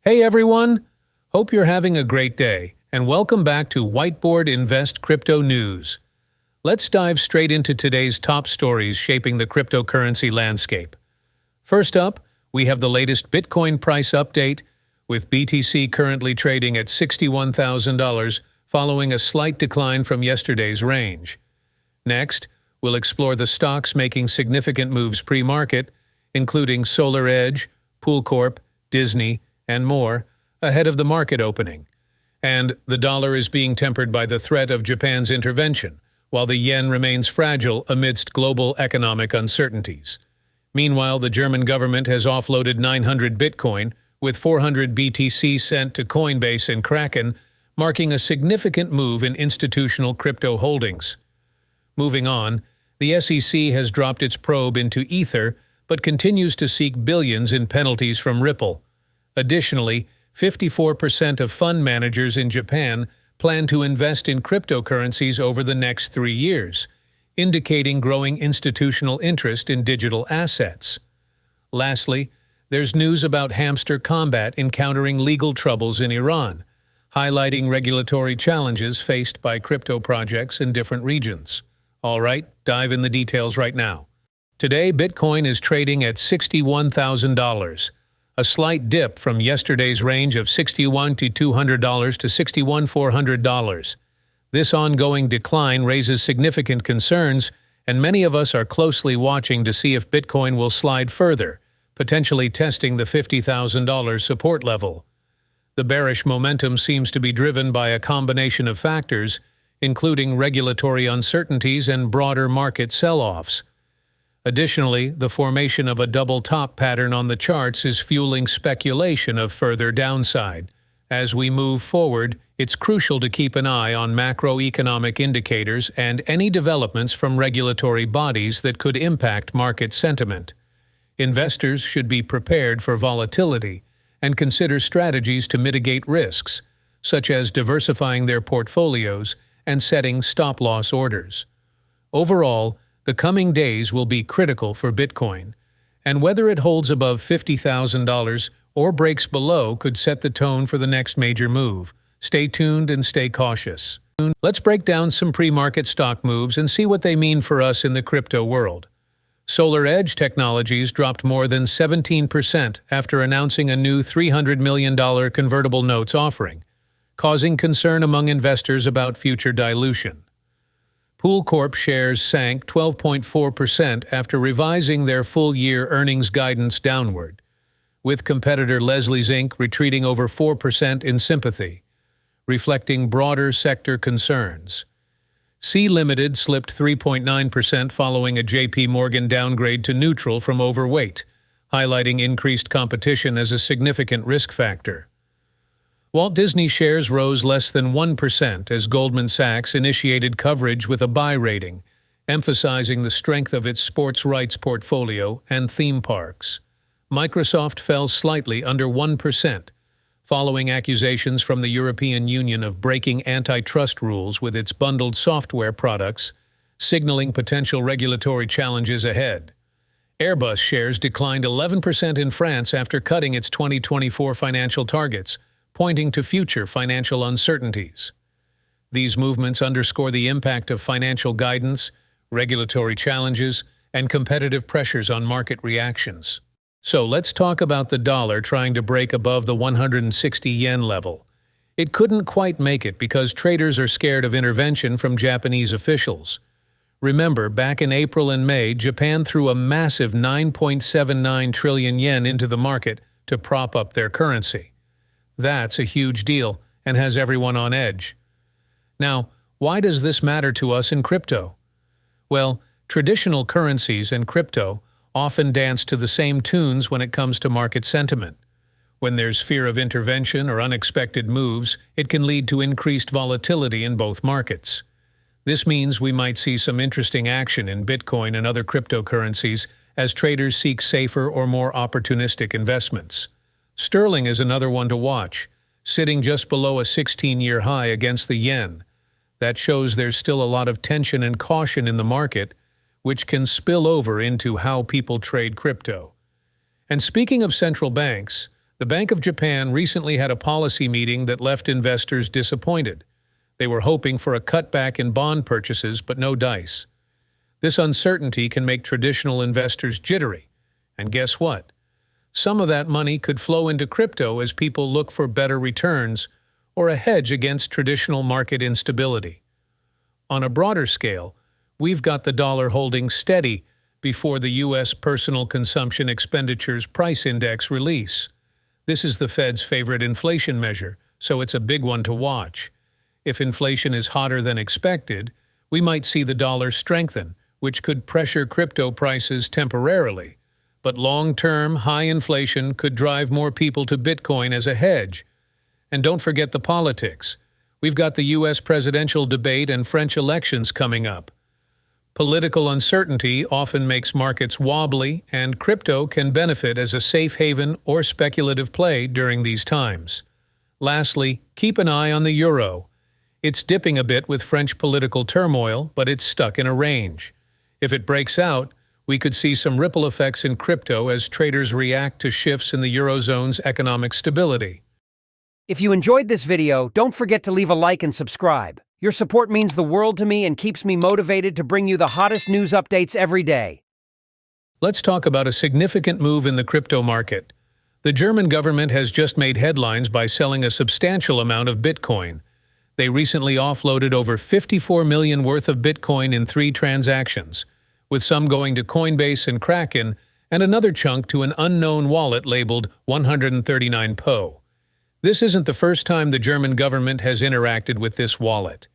Hey everyone! Hope you're having a great day, and welcome back to Whiteboard Invest Crypto News. Let's dive straight into today's top stories shaping the cryptocurrency landscape. First up, we have the latest Bitcoin price update, with BTC currently trading at $61,000 following a slight decline from yesterday's range. Next, we'll explore the stocks making significant moves pre-market, including SolarEdge, Corp, Disney, and more, ahead of the market opening. And the dollar is being tempered by the threat of Japan's intervention, while the yen remains fragile amidst global economic uncertainties. Meanwhile, the German government has offloaded 900 Bitcoin, with 400 BTC sent to Coinbase and Kraken, marking a significant move in institutional crypto holdings. Moving on, the SEC has dropped its probe into Ether, but continues to seek billions in penalties from Ripple. Additionally, 54% of fund managers in Japan plan to invest in cryptocurrencies over the next 3 years, indicating growing institutional interest in digital assets. Lastly, there's news about Hamster Kombat encountering legal troubles in Iran, highlighting regulatory challenges faced by crypto projects in different regions. All right, dive in the details right now. Today, Bitcoin is trading at $61,000. A slight dip from yesterday's range of $61,200 to $61,400. This ongoing decline raises significant concerns, and many of us are closely watching to see if Bitcoin will slide further, potentially testing the $50,000 support level. The bearish momentum seems to be driven by a combination of factors, including regulatory uncertainties and broader market sell-offs. Additionally, the formation of a double top pattern on the charts is fueling speculation of further downside. As we move forward, it's crucial to keep an eye on macroeconomic indicators and any developments from regulatory bodies that could impact market sentiment. Investors should be prepared for volatility and consider strategies to mitigate risks, such as diversifying their portfolios and setting stop-loss orders. Overall, the coming days will be critical for Bitcoin, and whether it holds above $50,000 or breaks below could set the tone for the next major move. Stay tuned and stay cautious. Let's break down some pre-market stock moves and see what they mean for us in the crypto world. SolarEdge Technologies dropped more than 17% after announcing a new $300 million convertible notes offering, causing concern among investors about future dilution. Corp shares sank 12.4% after revising their full-year earnings guidance downward, with competitor Leslie's Inc. retreating over 4% in sympathy, reflecting broader sector concerns. C Limited slipped 3.9% following a JP Morgan downgrade to neutral from overweight, highlighting increased competition as a significant risk factor. Walt Disney shares rose less than 1% as Goldman Sachs initiated coverage with a buy rating, emphasizing the strength of its sports rights portfolio and theme parks. Microsoft fell slightly under 1%, following accusations from the European Union of breaking antitrust rules with its bundled software products, signaling potential regulatory challenges ahead. Airbus shares declined 11% in France after cutting its 2024 financial targets, pointing to future financial uncertainties. These movements underscore the impact of financial guidance, regulatory challenges, and competitive pressures on market reactions. So let's talk about the dollar trying to break above the 160 yen level. It couldn't quite make it because traders are scared of intervention from Japanese officials. Remember, back in April and May, Japan threw a massive 9.79 trillion yen into the market to prop up their currency. That's a huge deal and has everyone on edge. Now, why does this matter to us in crypto? Well, traditional currencies and crypto often dance to the same tunes when it comes to market sentiment. When there's fear of intervention or unexpected moves, it can lead to increased volatility in both markets. This means we might see some interesting action in Bitcoin and other cryptocurrencies as traders seek safer or more opportunistic investments. Sterling is another one to watch, sitting just below a 16-year high against the yen. That shows there's still a lot of tension and caution in the market, which can spill over into how people trade crypto. And speaking of central banks, The Bank of Japan recently had a policy meeting that left investors disappointed. They were hoping for a cutback in bond purchases, but no dice. This uncertainty can make traditional investors jittery. And guess what? Some of that money could flow into crypto as people look for better returns or a hedge against traditional market instability. On a broader scale, we've got the dollar holding steady before the U.S. Personal Consumption Expenditures Price Index release. This is the Fed's favorite inflation measure, so it's a big one to watch. If inflation is hotter than expected, we might see the dollar strengthen, which could pressure crypto prices temporarily. But long-term, high inflation could drive more people to Bitcoin as a hedge. And don't forget the politics. We've got the U.S. presidential debate and French elections coming up. Political uncertainty often makes markets wobbly, and crypto can benefit as a safe haven or speculative play during these times. Lastly, keep an eye on the euro. It's dipping a bit with French political turmoil, but it's stuck in a range. If it breaks out, we could see some ripple effects in crypto as traders react to shifts in the Eurozone's economic stability. If you enjoyed this video, don't forget to leave a like and subscribe. Your support means the world to me and keeps me motivated to bring you the hottest news updates every day. Let's talk about a significant move in the crypto market. The German government has just made headlines by selling a substantial amount of Bitcoin. They recently offloaded over 54 million worth of Bitcoin in 3 transactions, with some going to Coinbase and Kraken and another chunk to an unknown wallet labeled 139 Po. This isn't the first time the German government has interacted with this wallet.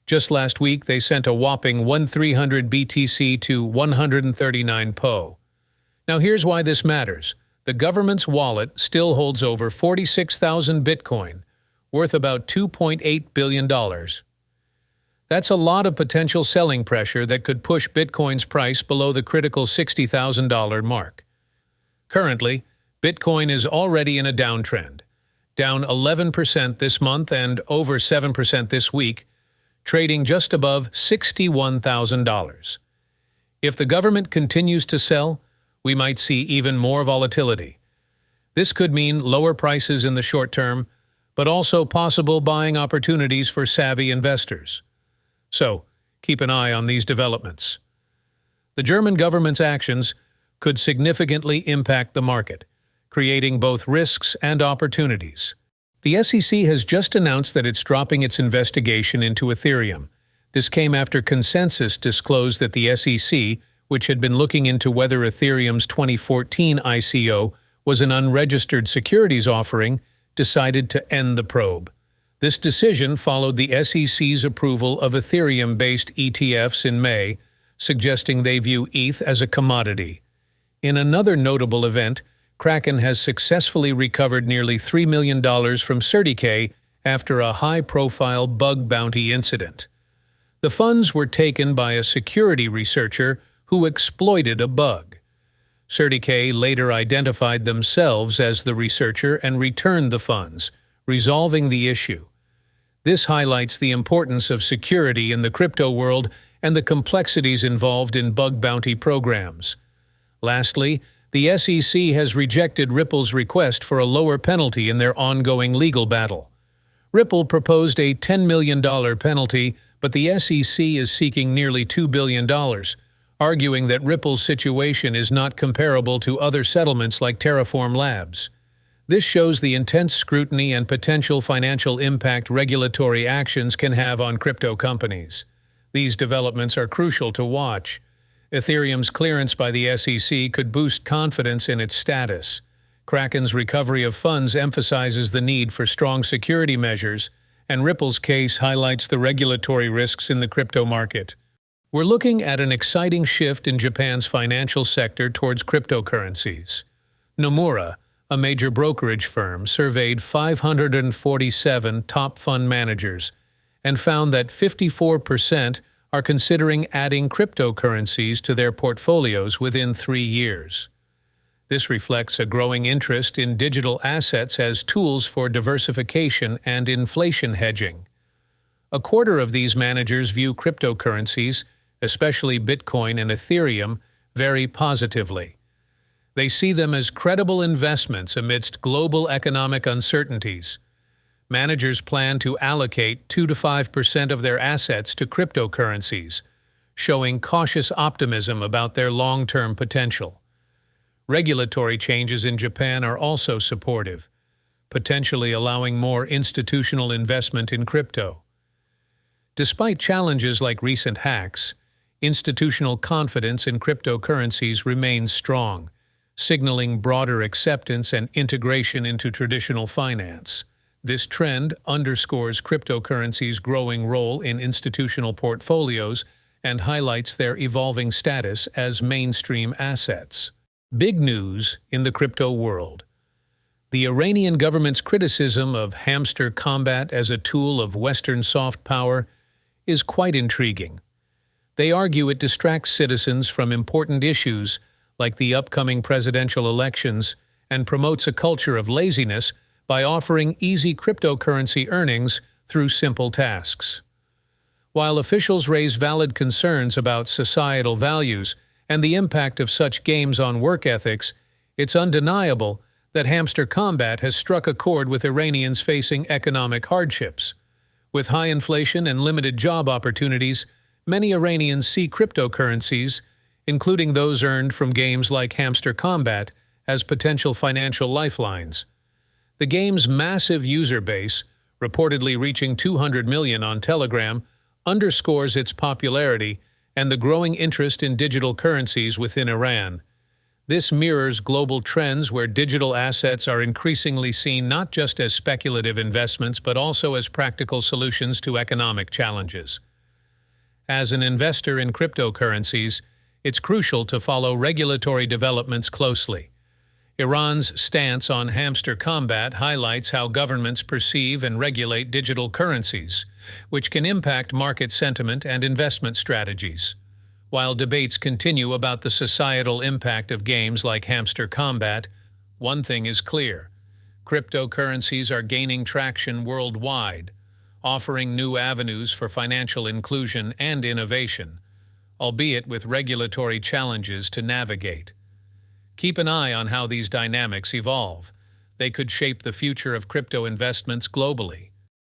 Just last week, they sent a whopping 1,300 BTC to 139 Po. Now here's why this matters. The government's wallet still holds over 46,000 Bitcoin, worth about $2.8 billion. That's a lot of potential selling pressure that could push Bitcoin's price below the critical $60,000 mark. Currently, Bitcoin is already in a downtrend, down 11% this month and over 7% this week, trading just above $61,000. If the government continues to sell, we might see even more volatility. This could mean lower prices in the short term, but also possible buying opportunities for savvy investors. So, keep an eye on these developments. The German government's actions could significantly impact the market, creating both risks and opportunities. The SEC has just announced that it's dropping its investigation into Ethereum. This came after Consensus disclosed that the SEC, which had been looking into whether Ethereum's 2014 ICO was an unregistered securities offering, decided to end the probe. This decision followed the SEC's approval of Ethereum-based ETFs in May, suggesting they view ETH as a commodity. In another notable event, Kraken has successfully recovered nearly $3 million from CertiK after a high-profile bug bounty incident. The funds were taken by a security researcher who exploited a bug. CertiK later identified themselves as the researcher and returned the funds, resolving the issue. This highlights the importance of security in the crypto world and the complexities involved in bug bounty programs. Lastly, the SEC has rejected Ripple's request for a lower penalty in their ongoing legal battle. Ripple proposed a $10 million penalty, but the SEC is seeking nearly $2 billion, arguing that Ripple's situation is not comparable to other settlements like Terraform Labs. This shows the intense scrutiny and potential financial impact regulatory actions can have on crypto companies. These developments are crucial to watch. Ethereum's clearance by the SEC could boost confidence in its status. Kraken's recovery of funds emphasizes the need for strong security measures, and Ripple's case highlights the regulatory risks in the crypto market. We're looking at an exciting shift in Japan's financial sector towards cryptocurrencies. Nomura, a major brokerage firm, surveyed 547 top fund managers and found that 54% are considering adding cryptocurrencies to their portfolios within 3 years. This reflects a growing interest in digital assets as tools for diversification and inflation hedging. A quarter of these managers view cryptocurrencies, especially Bitcoin and Ethereum, very positively. They see them as credible investments amidst global economic uncertainties. Managers plan to allocate 2 to 5% of their assets to cryptocurrencies, showing cautious optimism about their long-term potential. Regulatory changes in Japan are also supportive, potentially allowing more institutional investment in crypto. Despite challenges like recent hacks, institutional confidence in cryptocurrencies remains strong, signaling broader acceptance and integration into traditional finance. This trend underscores cryptocurrencies' growing role in institutional portfolios and highlights their evolving status as mainstream assets. Big news in the crypto world. The Iranian government's criticism of Hamster Kombat as a tool of Western soft power is quite intriguing. They argue it distracts citizens from important issues like the upcoming presidential elections and promotes a culture of laziness by offering easy cryptocurrency earnings through simple tasks. While officials raise valid concerns about societal values and the impact of such games on work ethics, it's undeniable that Hamster Kombat has struck a chord with Iranians facing economic hardships. With high inflation and limited job opportunities, many Iranians see cryptocurrencies, including those earned from games like Hamster Kombat, as potential financial lifelines. The game's massive user base, reportedly reaching 200 million on Telegram, underscores its popularity and the growing interest in digital currencies within Iran. This mirrors global trends where digital assets are increasingly seen not just as speculative investments but also as practical solutions to economic challenges. As an investor in cryptocurrencies, it's crucial to follow regulatory developments closely. Iran's stance on Hamster Kombat highlights how governments perceive and regulate digital currencies, which can impact market sentiment and investment strategies. While debates continue about the societal impact of games like Hamster Kombat, one thing is clear: cryptocurrencies are gaining traction worldwide, offering new avenues for financial inclusion and innovation, albeit with regulatory challenges to navigate. Keep an eye on how these dynamics evolve. They could shape the future of crypto investments globally.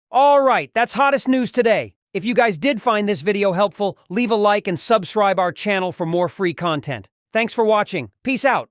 All right, that's hottest news today. If you guys did find this video helpful, leave a like and subscribe our channel for more free content. Thanks for watching. Peace out.